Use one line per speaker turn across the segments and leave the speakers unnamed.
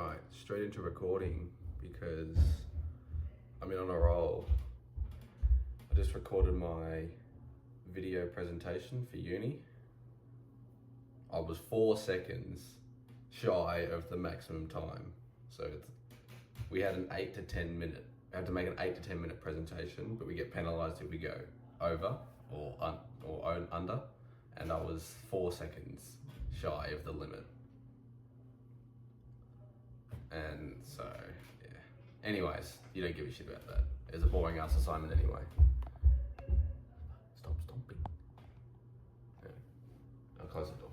Alright, straight into recording because I'm on a roll. I just recorded my video presentation for uni. I was 4 seconds shy of the maximum time. So we had an 8 to 10 minute, I had to make an 8 to 10 minute presentation, but we get penalized if we go over or under. And I was 4 seconds shy of the limit. And so, yeah. Anyways, you don't give a shit about that. It's a boring ass assignment anyway. Stop stomping. Yeah. I'll close the door,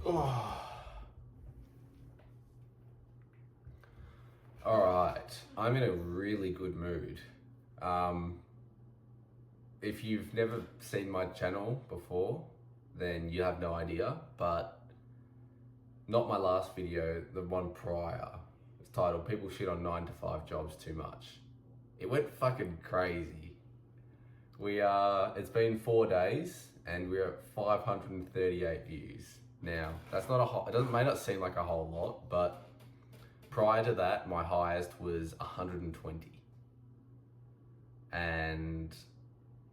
Oh. Alright, I'm in a really good mood. If you've never seen my channel before, then you have no idea, but not my last video, the one prior. It's titled People Shit on 9 to 5 Jobs Too Much. It went fucking crazy. It's been 4 days and we're at 538 views. Now, that's not a whole, it may not seem like a whole lot, but prior to that, my highest was 120. And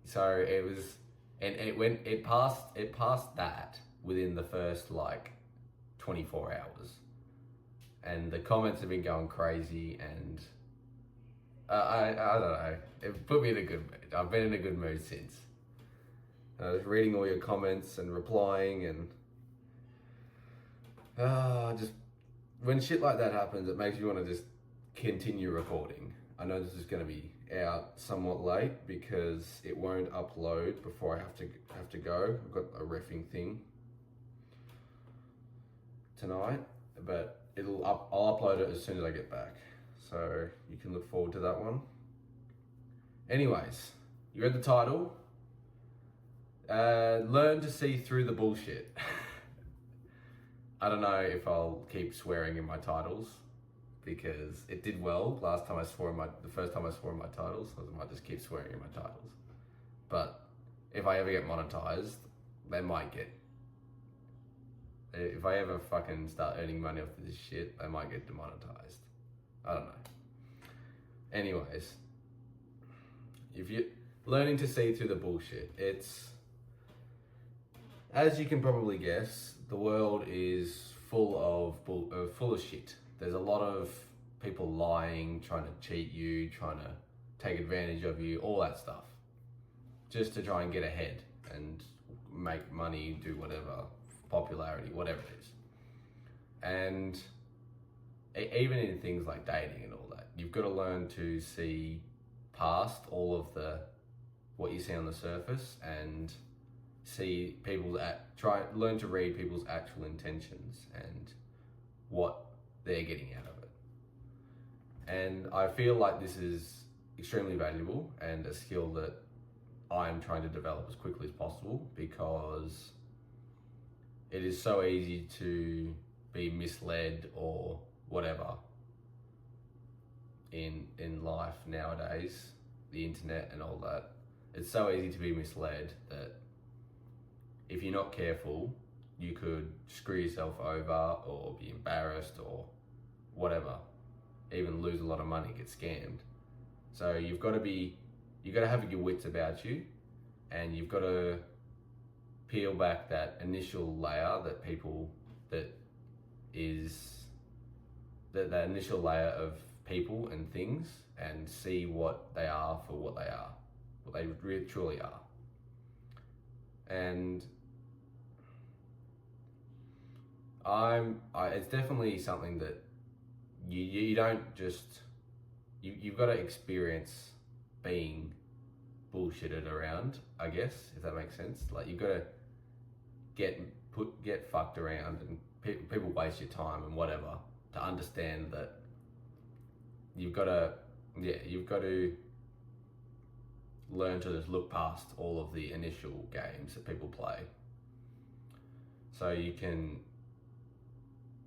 so it was, and it passed that within the first like 24 hours. And the comments have been going crazy, and I don't know, it put me in a good mood. I've been in a good mood since. I was reading all your comments and replying, and just when shit like that happens, it makes you want to just continue recording. I know this is going to be out somewhat late because it won't upload before I have to go. I've got a reffing thing tonight, but I'll upload it as soon as I get back. So you can look forward to that one. Anyways, you read the title. Learn to see through the bullshit. I don't know if I'll keep swearing in my titles, because it did well last time I swore the first time I swore in my titles. I might just keep swearing in my titles. But if I ever get monetized, if I ever fucking start earning money off this shit, they might get demonetized. I don't know. Anyways, if you're learning to see through the bullshit, it's, as you can probably guess, the world is full of shit. There's a lot of people lying, trying to cheat you, trying to take advantage of you, all that stuff. Just to try and get ahead and make money, do whatever, popularity, whatever it is. And even in things like dating and all that, you've got to learn to see past all of what you see on the surface and see learn to read people's actual intentions and what they're getting out of it. And I feel like this is extremely valuable and a skill that I'm trying to develop as quickly as possible, because it is so easy to be misled or whatever in life nowadays, the internet and all that. It's so easy to be misled that if you're not careful, you could screw yourself over or be embarrassed or whatever, even lose a lot of money, get scammed. So you've got to have your wits about you, and you've got to peel back that initial layer that initial layer of people and things, and see what they are for what they really truly are. And it's definitely something that you don't just, you've got to experience being bullshitted around, I guess, if that makes sense. Like, you've got to get fucked around, and people waste your time and whatever, to understand that you've got to learn to just look past all of the initial games that people play, so you can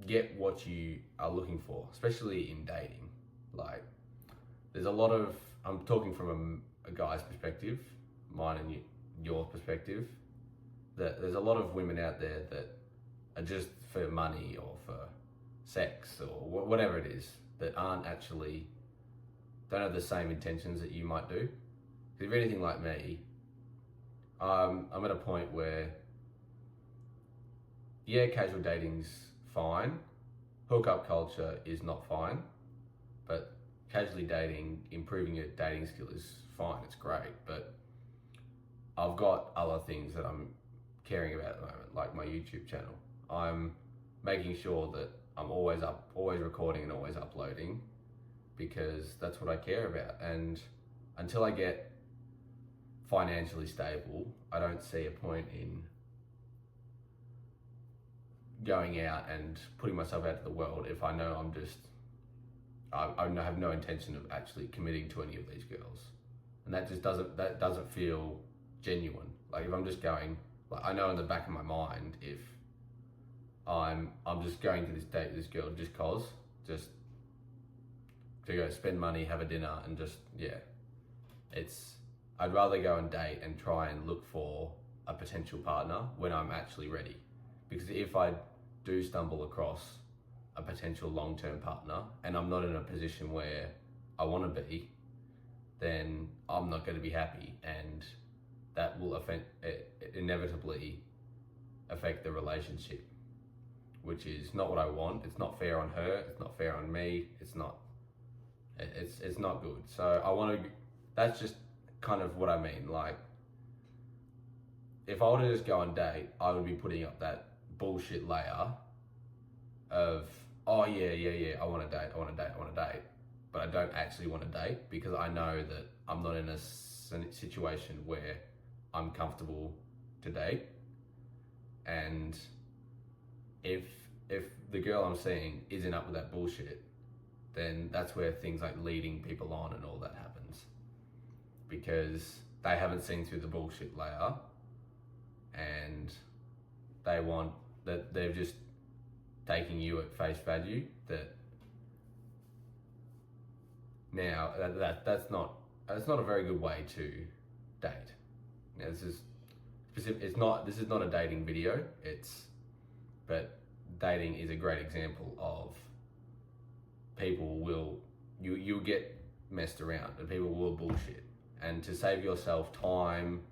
get what you are looking for, especially in dating. Like, there's a lot of, I'm talking from a guy's perspective, mine and your perspective, that there's a lot of women out there that are just for money or for sex or whatever it is, that aren't actually, don't have the same intentions that you might do. Because if you're anything like me, I'm at a point where, yeah, casual dating's fine, hookup culture is not fine, but casually dating, improving your dating skill is fine, it's great, but I've got other things that I'm caring about at the moment, like my YouTube channel. I'm making sure that I'm always recording and always uploading, because that's what I care about. And until I get financially stable, I don't see a point in going out and putting myself out to the world if I know I have no intention of actually committing to any of these girls. And that just doesn't feel genuine. Like if I'm just going, like I know in the back of my mind, if I'm just going to this date with this girl just to go spend money, have a dinner, and just, yeah, I'd rather go and date and try and look for a potential partner when I'm actually ready. Because if I do stumble across a potential long-term partner and I'm not in a position where I want to be, then I'm not going to be happy, and that will inevitably affect the relationship, which is not what I want. It's not fair on her, it's not fair on me, it's not good. So that's just kind of what I mean. Like, if I were to just go on date, I would be putting up that bullshit layer of, oh yeah, I want to date, but I don't actually want to date, because I know that I'm not in a situation where I'm comfortable to date. And if the girl I'm seeing isn't up with that bullshit, then that's where things like leading people on and all that happens, because they haven't seen through the bullshit layer, and they're just taking you at face value. That now that's not a very good way to date. Now, this is not a dating video. But dating is a great example of you'll get messed around and people will bullshit. And to save yourself time,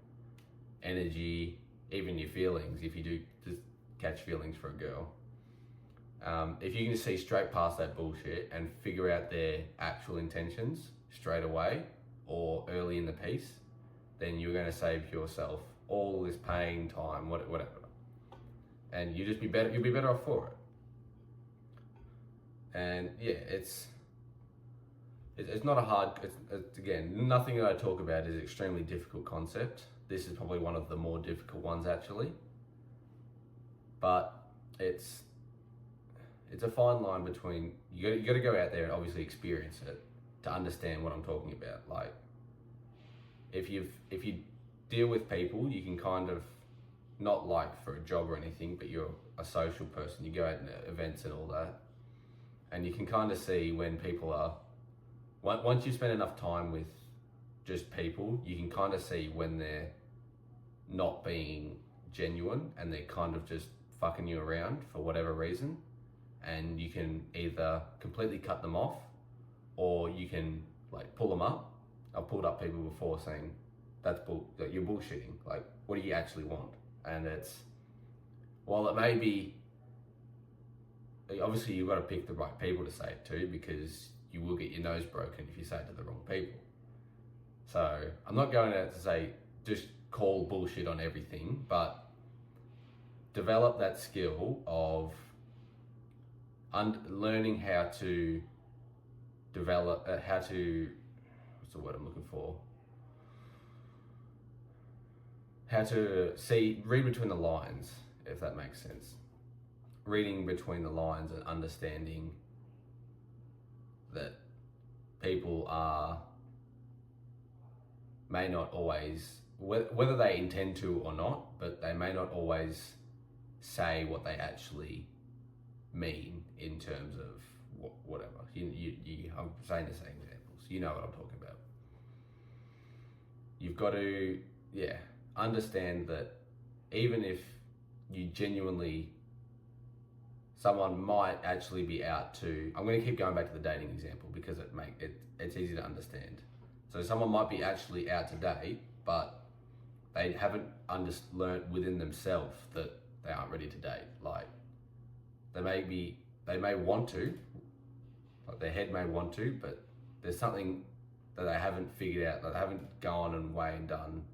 energy, even your feelings, if you do just catch feelings for a girl, if you can see straight past that bullshit and figure out their actual intentions straight away or early in the piece, then you're going to save yourself all this pain, time, whatever. And you'll be better off for it. And yeah, it's not a hard, it's again, nothing that I talk about is an extremely difficult concept. This is probably one of the more difficult ones actually. But it's a fine line between, you got to go out there and obviously experience it to understand what I'm talking about. Like, if you deal with people, you can kind of, not like for a job or anything, but you're a social person, you go out to events and all that, and you can kind of see when people are, once you spend enough time with just people, you can kind of see when they're not being genuine and they're kind of just fucking you around for whatever reason. And you can either completely cut them off, or you can like pull them up. I've pulled up people before saying, that you're bullshitting. Like, what do you actually want? And while it may be, obviously you've got to pick the right people to say it to, because you will get your nose broken if you say it to the wrong people. So I'm not going out to say just call bullshit on everything, but develop that skill of learning how to develop, what's the word I'm looking for? How to read between the lines, if that makes sense. Reading between the lines and understanding that people may not always, whether they intend to or not, but they may not always say what they actually mean in terms of whatever. I'm saying the same examples. You know what I'm talking about. You've got to, understand that even if you genuinely, someone might actually be out to, I'm going to keep going back to the dating example because it's easy to understand. So someone might be actually out to date, but they haven't learnt within themselves that they aren't ready to date. Like they may want to, like their head may want to, but there's something that they haven't figured out, that they haven't gone and weighed and done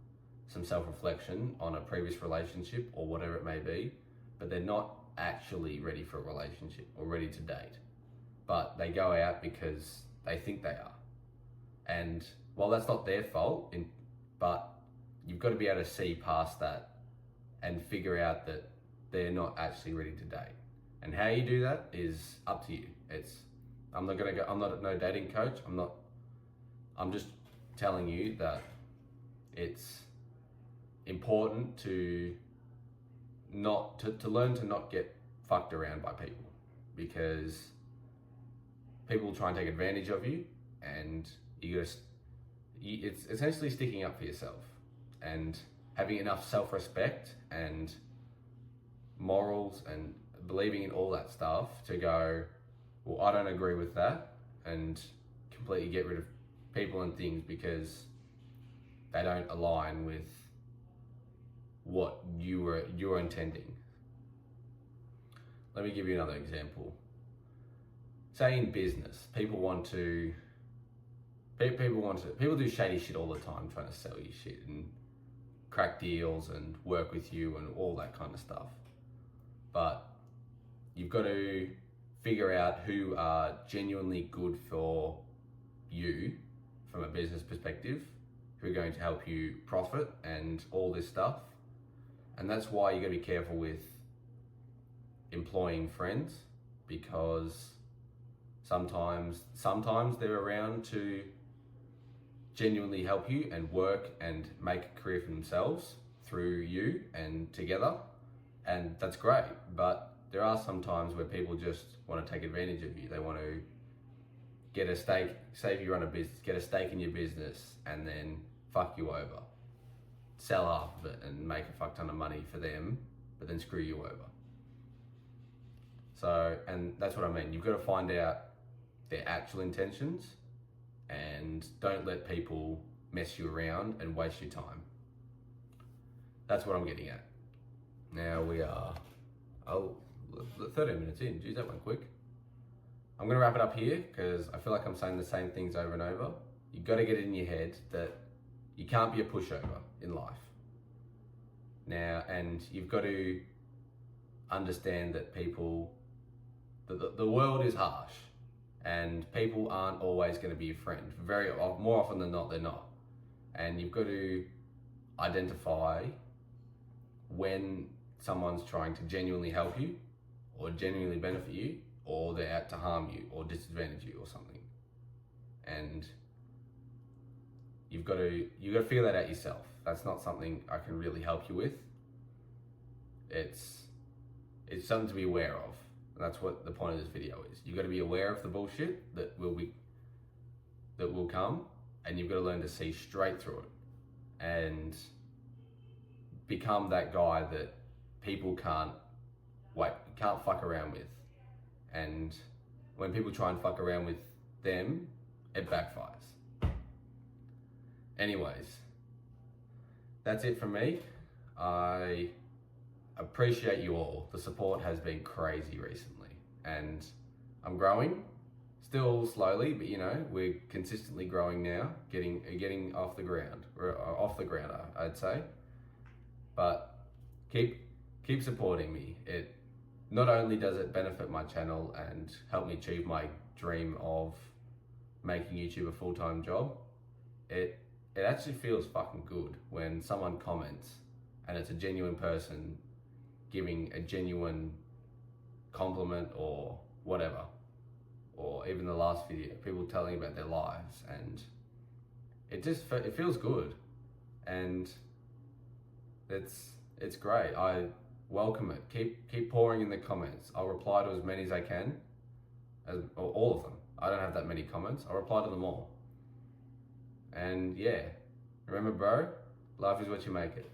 some self-reflection on a previous relationship or whatever it may be, but they're not actually ready for a relationship or ready to date. But they go out because they think they are. And well, that's not their fault, but you've got to be able to see past that and figure out that they're not actually ready to date. And how you do that is up to you. I'm not no dating coach. I'm just telling you that it's important to learn to not get fucked around by people, because people try and take advantage of you, and it's essentially sticking up for yourself and having enough self-respect and morals and believing in all that stuff to go, well, I don't agree with that, and completely get rid of people and things because they don't align with what you were intending. Let me give you another example. Say in business, people do shady shit all the time, trying to sell you shit and crack deals and work with you and all that kind of stuff. But you've got to figure out who are genuinely good for you from a business perspective, who are going to help you profit and all this stuff. And that's why you got to be careful with employing friends, because sometimes they're around to genuinely help you and work and make a career for themselves through you and together, and that's great. But there are some times where people just want to take advantage of you. They want to get a stake, say if you run a business, get a stake in your business and then fuck you over, sell half of it and make a fuck ton of money for them, but then screw you over. So, and that's what I mean. You've got to find out their actual intentions and don't let people mess you around and waste your time. That's what I'm getting at. Now we are 13 minutes in. Geez, that went quick. I'm going to wrap it up here because I feel like I'm saying the same things over and over. You've got to get it in your head that you can't be a pushover in life. Now, and you've got to understand that the world is harsh and people aren't always going to be your friend. More often than not, they're not. And you've got to identify when someone's trying to genuinely help you or genuinely benefit you, or they're out to harm you or disadvantage you or something. And you've got to figure that out yourself. That's not something I can really help you with. It's something to be aware of. And that's what the point of this video is. You've got to be aware of the bullshit that will come, and you've got to learn to see straight through it and become that guy that people can't fuck around with. And when people try and fuck around with them, it backfires. Anyways, that's it from me. I appreciate you all. The support has been crazy recently, and I'm growing, still slowly, but we're consistently growing now, getting off the ground. We're off the ground, I'd say. But keep supporting me. It not only does it benefit my channel and help me achieve my dream of making YouTube a full-time job, it actually feels fucking good when someone comments and it's a genuine person giving a genuine compliment or whatever, or even the last video, people telling about their lives, and it feels good, and it's great. I welcome it. Keep pouring in the comments. I'll reply to as many as I can, or all of them. I don't have that many comments. I'll reply to them all. And yeah, remember, bro, life is what you make it.